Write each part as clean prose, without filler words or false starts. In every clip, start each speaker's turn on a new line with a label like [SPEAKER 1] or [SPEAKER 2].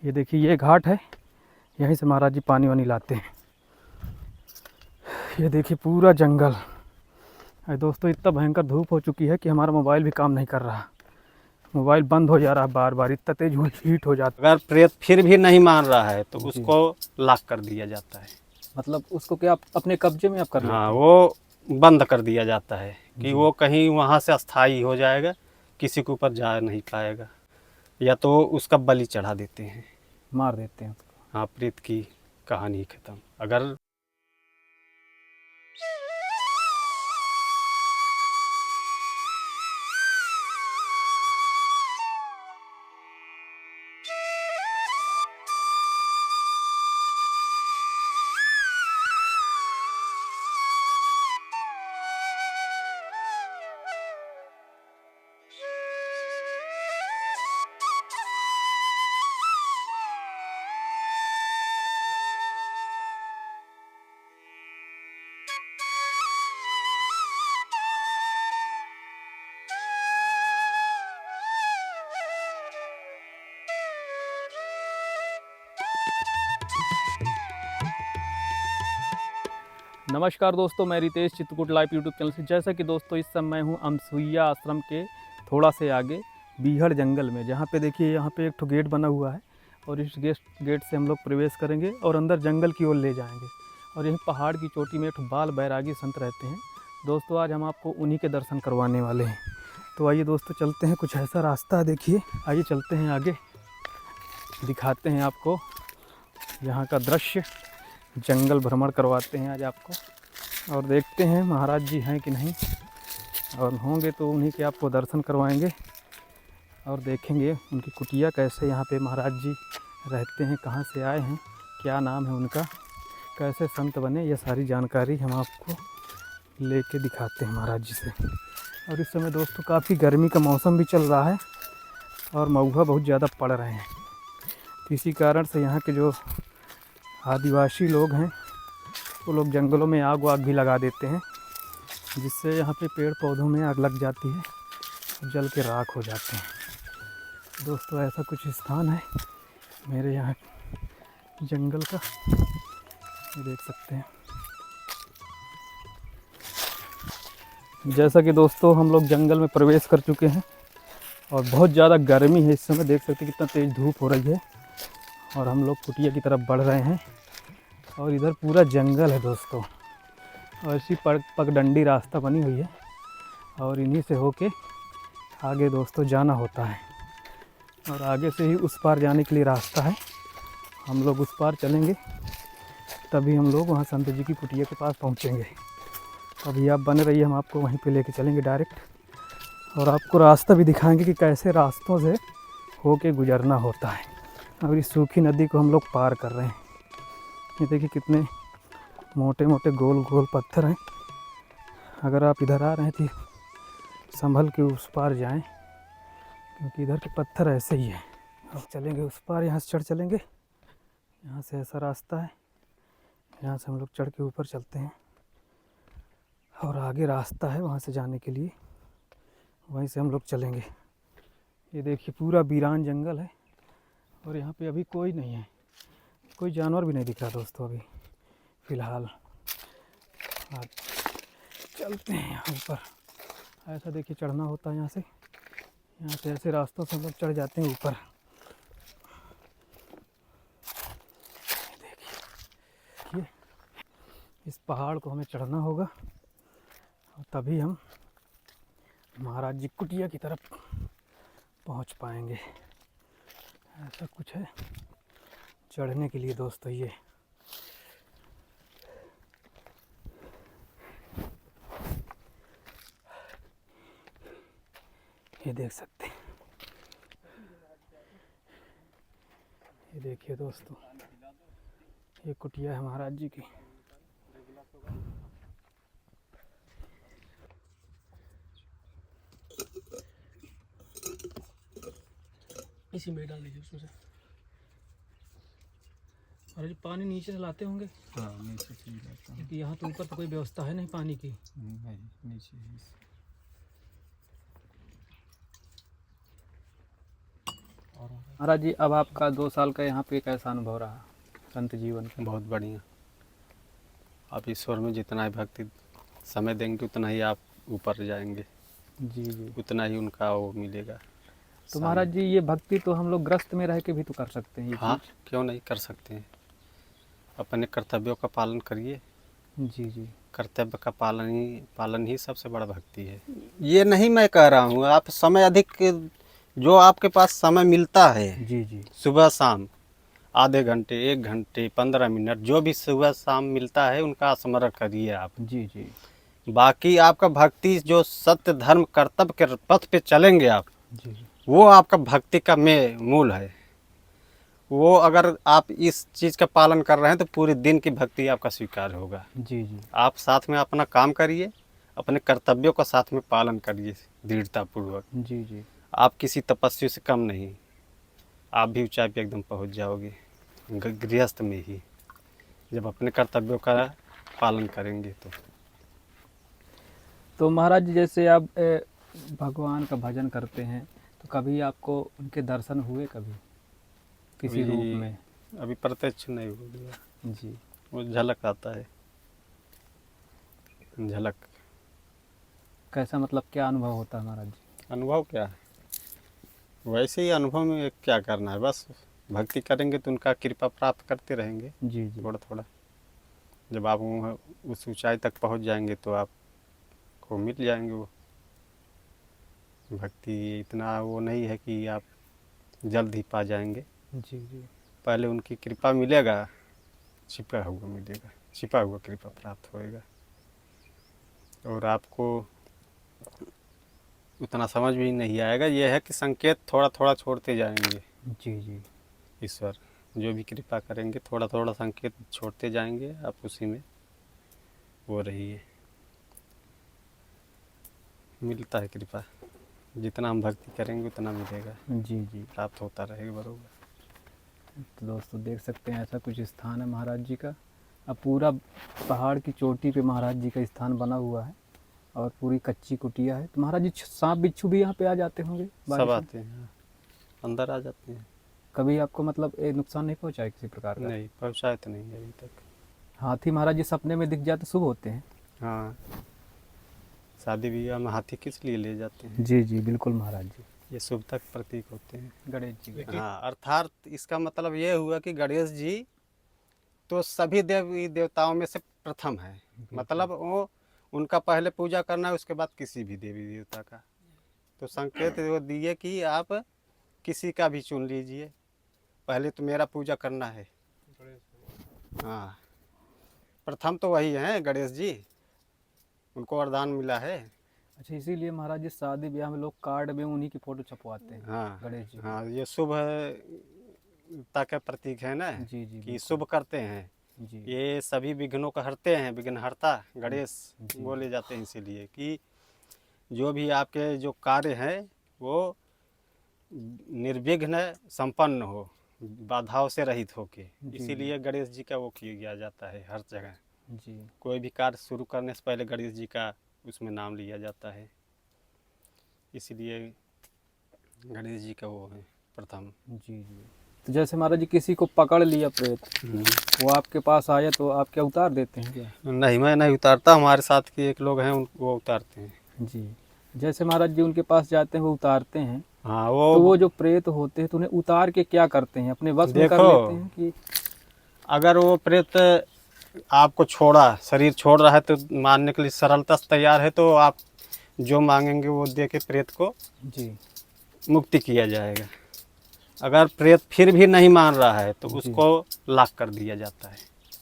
[SPEAKER 1] ये देखिए ये घाट है, यहीं से महाराज जी पानी वानी लाते हैं। ये देखिए पूरा जंगल। अरे दोस्तों इतना भयंकर धूप हो चुकी है कि हमारा मोबाइल भी काम नहीं कर रहा। मोबाइल बंद हो जा रहा है बार बार, इतना तेज हीट हो जाता
[SPEAKER 2] अगर प्रेत फिर भी नहीं मान रहा है तो
[SPEAKER 1] जी।
[SPEAKER 2] उसको लॉक कर दिया जाता है।
[SPEAKER 1] मतलब उसको क्या अपने कब्जे में आप कर लेते
[SPEAKER 2] हाँ,
[SPEAKER 1] हैं?
[SPEAKER 2] वो बंद कर दिया जाता है कि
[SPEAKER 1] जी।
[SPEAKER 2] वो कहीं वहाँ से अस्थाई हो जाएगा, किसी के ऊपर जा नहीं पाएगा, या तो उसका बलि चढ़ा देते हैं।
[SPEAKER 1] मार देते हैं उसको।
[SPEAKER 2] हाँ, प्रेत की कहानी खत्म। अगर
[SPEAKER 1] नमस्कार दोस्तों, मैं Ritesh Chitrakoot live YouTube channel से। जैसा कि दोस्तों इस समय हूँ अमसुइया आश्रम के थोड़ा से आगे बीहड़ जंगल में, जहाँ पे देखिए यहाँ पे एक ठो गेट बना हुआ है और इस गेट से हम लोग प्रवेश करेंगे और अंदर जंगल की ओर ले जाएंगे। और यहीं पहाड़ की चोटी में एक ठो बाल बैरागी संत रहते हैं। दोस्तों आज हम आपको उन्हीं के दर्शन करवाने वाले हैं। तो आइए दोस्तों चलते हैं, कुछ ऐसा रास्ता है देखिए। आइए चलते हैं आगे, दिखाते हैं आपको यहाँ का दृश्य, जंगल भ्रमण करवाते हैं आज आपको और देखते हैं महाराज जी हैं कि नहीं, और होंगे तो उन्हीं के आपको दर्शन करवाएंगे और देखेंगे उनकी कुटिया कैसे यहाँ पे महाराज जी रहते हैं, कहाँ से आए हैं, क्या नाम है उनका, कैसे संत बने, ये सारी जानकारी हम आपको लेके दिखाते हैं महाराज जी से। और इस समय दोस्तों काफ़ी गर्मी का मौसम भी चल रहा है और महुआ बहुत ज़्यादा पड़ रहे हैं। इसी कारण से यहाँ के जो आदिवासी लोग हैं वो लोग जंगलों में आग वाग भी लगा देते हैं, जिससे यहाँ पे पेड़ पौधों में आग लग जाती है, जल के राख हो जाते हैं। दोस्तों ऐसा कुछ स्थान है मेरे यहाँ जंगल का, ये देख सकते हैं। जैसा कि दोस्तों हम लोग जंगल में प्रवेश कर चुके हैं और बहुत ज़्यादा गर्मी है इस समय, देख सकते हैं कितना तेज़ धूप हो रही है और हम लोग कुटिया की तरफ बढ़ रहे हैं। और इधर पूरा जंगल है दोस्तों और इसी पगडंडी रास्ता बनी हुई है और इन्हीं से होके आगे दोस्तों जाना होता है। और आगे से ही उस पार जाने के लिए रास्ता है, हम लोग उस पार चलेंगे तभी हम लोग वहाँ संत जी की कुटिया के पास पहुँचेंगे। अभी आप बने रहिए, हम आपको वहीं पे लेके चलेंगे डायरेक्ट और आपको रास्ता भी दिखाएंगे कि कैसे रास्तों से होके गुजरना होता है। और इस सूखी नदी को हम लोग पार कर रहे हैं। ये देखिए कितने मोटे मोटे गोल गोल पत्थर हैं। अगर आप इधर आ रहे हैं तो संभल के उस पार जाएं, क्योंकि इधर के पत्थर ऐसे ही हैं। अब चलेंगे उस पार, यहाँ से चढ़ चलेंगे, यहाँ से ऐसा रास्ता है, यहाँ से हम लोग चढ़ के ऊपर चलते हैं और आगे रास्ता है वहाँ से जाने के लिए, वहीं से हम लोग चलेंगे। ये देखिए पूरा वीरान जंगल है और यहाँ पे अभी कोई नहीं है, कोई जानवर भी नहीं दिख रहा दोस्तों अभी फ़िलहाल। आज चलते हैं यहाँ ऊपर। ऐसा देखिए चढ़ना होता है, यहाँ से ऐसे रास्तों से हम लोग चढ़ जाते हैं ऊपर। देखिए इस पहाड़ को हमें चढ़ना होगा और तभी हम महाराज जी कुटिया की तरफ पहुँच पाएंगे। ऐसा कुछ है चढ़ने के लिए दोस्तों। ये देख सकते हैं, ये देखिए दोस्तों ये कुटिया है महाराज जी की। इसी में डाल दीजिए उसमें से। और जी पानी नीचे से लाते होंगे?
[SPEAKER 3] हाँ, नीचे से ही लाता हूँ।
[SPEAKER 1] क्योंकि यहाँ तो ऊपर तो कोई व्यवस्था है नहीं पानी की।
[SPEAKER 3] नहीं, नीचे ही।
[SPEAKER 1] महाराज जी, अब आपका 2 साल का यहाँ पे कैसा अनुभव रहा संत जीवन का?
[SPEAKER 2] बहुत बढ़िया। आप ईश्वर में जितना ही भक्ति समय देंगे उतना ही आप ऊपर जाएंगे,
[SPEAKER 1] जी जी।
[SPEAKER 2] उतना ही उनका वो मिलेगा।
[SPEAKER 1] तो महाराज जी, ये भक्ति तो हम लोग ग्रस्त में रह के भी तो कर सकते हैं ये
[SPEAKER 2] हाँ,
[SPEAKER 1] चीज़?
[SPEAKER 2] क्यों नहीं कर सकते हैं। अपने कर्तव्यों का पालन करिए।
[SPEAKER 1] जी जी।
[SPEAKER 2] कर्तव्य का पालन ही सबसे बड़ा भक्ति है। ये नहीं मैं कह रहा हूँ, आप समय अधिक जो आपके पास समय मिलता है
[SPEAKER 1] जी जी।
[SPEAKER 2] सुबह शाम, आधे घंटे 1 घंटे 15 मिनट जो भी सुबह शाम मिलता है उनका स्मरण करिए आप।
[SPEAKER 1] जी जी।
[SPEAKER 2] बाकी आपका भक्ति जो सत्य धर्म कर्तव्य के पथ पे चलेंगे आप,
[SPEAKER 1] जी जी।
[SPEAKER 2] वो आपका भक्ति का मूल है। वो अगर आप इस चीज़ का पालन कर रहे हैं तो पूरे दिन की भक्ति आपका स्वीकार होगा।
[SPEAKER 1] जी जी।
[SPEAKER 2] आप साथ में अपना काम करिए, अपने कर्तव्यों का साथ में पालन करिए दृढ़तापूर्वक।
[SPEAKER 1] जी जी।
[SPEAKER 2] आप किसी तपस्वी से कम नहीं, आप भी ऊंचाई पे एकदम पहुंच जाओगे गृहस्थ में ही, जब अपने कर्तव्यों का पालन करेंगे
[SPEAKER 1] तो महाराज जी, जैसे आप भगवान का भजन करते हैं तो कभी आपको उनके दर्शन हुए कभी किसी रूप में?
[SPEAKER 2] अभी प्रत्यक्ष नहीं हो गया,
[SPEAKER 1] जी।
[SPEAKER 2] वो झलक आता है, झलक।
[SPEAKER 1] कैसा, मतलब क्या अनुभव होता है महाराज जी?
[SPEAKER 2] अनुभव क्या है, वैसे ही अनुभव में क्या करना है, बस भक्ति करेंगे तो उनका कृपा प्राप्त करते रहेंगे
[SPEAKER 1] जी जी।
[SPEAKER 2] थोड़ा थोड़ा। जब आप उस ऊंचाई तक पहुंच जाएंगे तो आपको मिल जाएंगे वो भक्ति। इतना वो नहीं है कि आप जल्द ही पा जाएंगे,
[SPEAKER 1] जी जी।
[SPEAKER 2] पहले उनकी कृपा मिलेगा, छिपा हुआ मिलेगा, छिपा हुआ कृपा प्राप्त होएगा। और आपको उतना समझ भी नहीं आएगा, यह है कि संकेत थोड़ा थोड़ा छोड़ते जाएंगे।
[SPEAKER 1] जी जी।
[SPEAKER 2] ईश्वर जो भी कृपा करेंगे थोड़ा थोड़ा संकेत छोड़ते जाएंगे, आप उसी में वो रहिए, मिलता है कृपा। जितना हम भक्ति करेंगे उतना मिलेगा,
[SPEAKER 1] जी जी।
[SPEAKER 2] प्राप्त होता रहेगा बरोबर।
[SPEAKER 1] तो दोस्तों देख सकते हैं ऐसा कुछ स्थान है महाराज जी का। अब पूरा पहाड़ की चोटी पे महाराज जी का स्थान बना हुआ है और पूरी कच्ची कुटिया है। तो महाराज जी, सांप बिच्छू भी यहाँ पे आ जाते होंगे
[SPEAKER 2] सब
[SPEAKER 1] बारिश में?
[SPEAKER 2] आते हैं, अंदर आ जाते हैं।
[SPEAKER 1] कभी आपको मतलब नुकसान नहीं पहुँचा है किसी प्रकार का?
[SPEAKER 2] नहीं पहुँचाए तो नहीं अभी तक।
[SPEAKER 1] हाथी महाराज जी सपने में दिख जाए तो शुभ होते हैं?
[SPEAKER 2] हाँ, शादी ब्याह में हाथी किस लिए ले जाते हैं?
[SPEAKER 1] जी जी बिल्कुल महाराज जी।
[SPEAKER 2] ये शुभता के प्रतीक होते हैं।
[SPEAKER 1] गणेश जी का।
[SPEAKER 2] हाँ, अर्थात इसका मतलब ये हुआ कि गणेश जी तो सभी देवी देवताओं में से प्रथम है। मतलब वो उनका पहले पूजा करना है, उसके बाद किसी भी देवी देवता का। तो संकेत वो दिए कि आप किसी का भी चुन लीजिए, पहले तो मेरा पूजा करना है। हाँ, प्रथम तो वही हैं गणेश जी, उनको वरदान मिला है।
[SPEAKER 1] अच्छा, इसीलिए महाराज जी शादी ब्याह में लोग कार्ड में उन्हीं की फोटो छपवाते हैं।
[SPEAKER 2] हाँ
[SPEAKER 1] गणेश जी।
[SPEAKER 2] हाँ, ये शुभता का प्रतीक है ना,
[SPEAKER 1] जी जी
[SPEAKER 2] कि शुभ करते हैं।
[SPEAKER 1] जी।
[SPEAKER 2] ये सभी विघ्नों का हरते हैं, विघ्नहर्ता गणेश
[SPEAKER 1] जी।
[SPEAKER 2] बोले जाते हैं, इसीलिए कि जो भी आपके जो कार्य हैं वो निर्विघ्न संपन्न हो, बाधाओं से रहित होके।
[SPEAKER 1] जी।
[SPEAKER 2] इसीलिए गणेश जी का वो किया जाता है हर जगह।
[SPEAKER 1] जी।
[SPEAKER 2] कोई भी कार्य शुरू करने से पहले गणेश जी का उसमें नाम लिया जाता है, इसीलिए गणेश जी का वो है प्रथम।
[SPEAKER 1] जी जी। तो जैसे महाराज जी किसी को पकड़ लिया प्रेत, वो आपके पास आया तो आप क्या उतार देते हैं क्या?
[SPEAKER 2] नहीं, मैं नहीं उतारता, हमारे साथ के एक लोग हैं वो उतारते हैं।
[SPEAKER 1] जी। जैसे महाराज जी उनके पास जाते हैं, वो उतारते हैं,
[SPEAKER 2] हाँ,
[SPEAKER 1] तो वो जो प्रेत होते हैं तो उन्हें उतार के क्या करते हैं? अपने वश में कर
[SPEAKER 2] देखो,
[SPEAKER 1] लेते हैं कि?
[SPEAKER 2] अगर वो प्रेत आपको छोड़ा, शरीर छोड़ रहा है तो मारने के लिए सरलता से तैयार है, तो आप जो मांगेंगे वो दे के प्रेत को
[SPEAKER 1] जी।
[SPEAKER 2] मुक्ति किया जाएगा। अगर प्रेत फिर भी नहीं मान रहा है तो
[SPEAKER 1] जी।
[SPEAKER 2] उसको लाक कर दिया जाता है।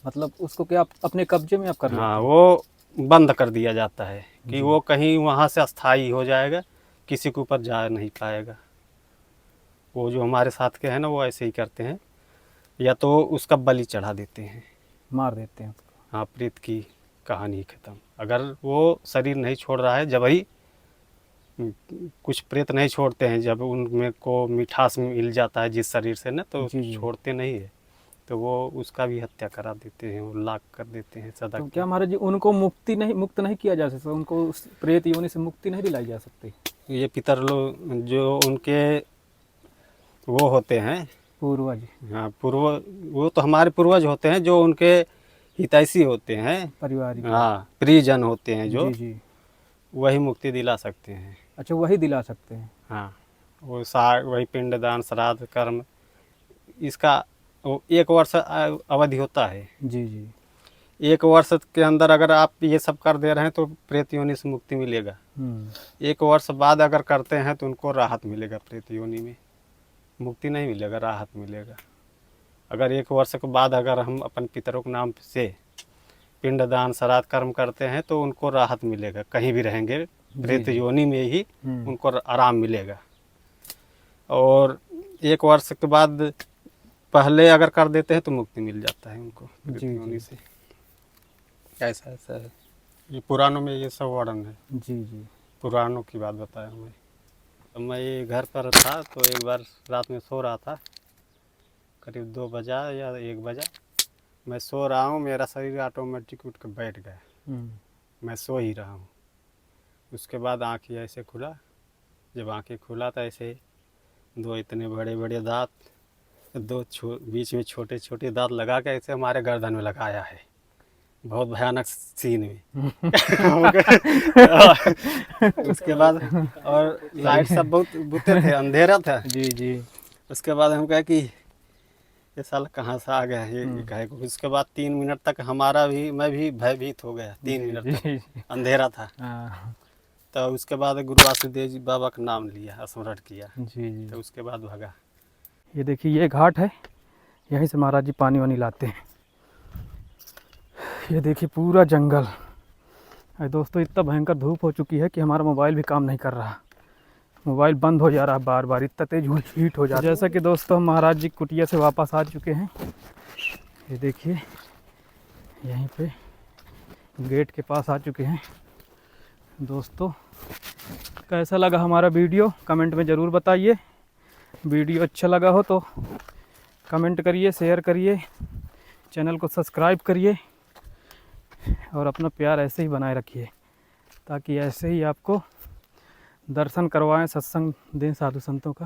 [SPEAKER 1] मतलब उसको क्या आप अपने कब्जे में आप कर लेते
[SPEAKER 2] हाँ,
[SPEAKER 1] हैं?
[SPEAKER 2] वो बंद कर दिया जाता है कि
[SPEAKER 1] जी।
[SPEAKER 2] वो कहीं वहाँ से अस्थाई हो जाएगा, किसी के ऊपर जा नहीं पाएगा। वो जो हमारे साथ के हैं ना, वो ऐसे ही करते हैं, या तो उसका बलि चढ़ा देते हैं,
[SPEAKER 1] मार देते हैं उसको।
[SPEAKER 2] हाँ, प्रेत की कहानी खत्म। अगर वो शरीर नहीं छोड़ रहा है, जब ही कुछ प्रेत नहीं छोड़ते हैं, जब उनमें को मिठास मिल जाता है जिस शरीर से ना, तो
[SPEAKER 1] जी, जी।
[SPEAKER 2] छोड़ते नहीं है, तो वो उसका भी हत्या करा देते हैं, वो लाक कर देते हैं सदा
[SPEAKER 1] तो
[SPEAKER 2] की।
[SPEAKER 1] क्या महाराज जी उनको मुक्त नहीं किया जा सकता? उनको उस प्रेत योनि से मुक्ति नहीं दिलाई जा सकती?
[SPEAKER 2] ये पितर लोग जो उनके वो होते हैं।
[SPEAKER 1] पूर्वज,
[SPEAKER 2] हाँ, वो तो हमारे पूर्वज होते हैं, जो उनके हितैषी होते हैं।
[SPEAKER 1] परिवार के।
[SPEAKER 2] हाँ, प्रियजन होते हैं जो,
[SPEAKER 1] जी जी।
[SPEAKER 2] वही मुक्ति दिला सकते हैं।
[SPEAKER 1] अच्छा, वही दिला सकते हैं।
[SPEAKER 2] हाँ, वही पिंडदान श्राद्ध कर्म, इसका वो 1 वर्ष अवधि होता है।
[SPEAKER 1] जी जी।
[SPEAKER 2] 1 वर्ष के अंदर अगर आप ये सब कर दे रहे हैं तो प्रेत योनि से मुक्ति मिलेगा। 1 वर्ष बाद अगर करते हैं तो उनको राहत मिलेगा, प्रेत योनि में मुक्ति नहीं मिलेगा, राहत मिलेगा। अगर 1 वर्ष के बाद अगर हम अपन पितरों के नाम से पिंडदान श्राद्ध कर्म करते हैं तो उनको राहत मिलेगा, कहीं भी रहेंगे प्रेत योनि में ही उनको आराम मिलेगा। और 1 वर्ष के बाद पहले अगर कर देते हैं तो मुक्ति मिल जाता है उनको प्रेत योनि से। ऐसा ऐसा है, ये पुराणों में ये सब वर्णन है।
[SPEAKER 1] जी जी।
[SPEAKER 2] पुराणों की बात बताया मैं। तो मैं ये घर पर था तो एक बार रात में सो रहा था, करीब 2 बजा या 1 बजा, मैं सो रहा हूँ, मेरा शरीर ऑटोमेटिक उठ कर बैठ गया, मैं सो ही रहा हूँ। उसके बाद आँखें ऐसे खुला, जब आँखें खुला तो ऐसे 2 इतने बड़े बड़े दांत, 2 बीच में छोटे छोटे दांत लगा के ऐसे हमारे गर्दन में लगाया है, बहुत भयानक सीन में। उसके बाद और लाइट सब बहुत बुते थे, अंधेरा था।
[SPEAKER 1] जी जी।
[SPEAKER 2] उसके बाद हम कहे कि ये साला कहाँ से आ गया ये कहे। उसके बाद 3 मिनट तक मैं भी भयभीत हो गया। 3 मिनट तक अंधेरा था। तो उसके बाद गुरु वासुदेव जी बाबा का नाम लिया, स्मरण किया।
[SPEAKER 1] जी जी।
[SPEAKER 2] तो उसके बाद भागा।
[SPEAKER 1] ये देखिए, ये घाट है, यहीं से महाराज जी पानी वानी लाते हैं। ये देखिए पूरा जंगल। अरे दोस्तों, इतना भयंकर धूप हो चुकी है कि हमारा मोबाइल भी काम नहीं कर रहा, मोबाइल बंद हो जा रहा है बार बार, इतना तेज हीट हो जाता है। जैसा कि दोस्तों हम महाराज जी कुटिया से वापस आ चुके हैं। ये देखिए यहीं पे गेट के पास आ चुके हैं। दोस्तों, कैसा लगा हमारा वीडियो कमेंट में ज़रूर बताइए। वीडियो अच्छा लगा हो तो कमेंट करिए, शेयर करिए, चैनल को सब्सक्राइब करिए और अपना प्यार ऐसे ही बनाए रखिए, ताकि ऐसे ही आपको दर्शन करवाएं, सत्संग दें साधु संतों का।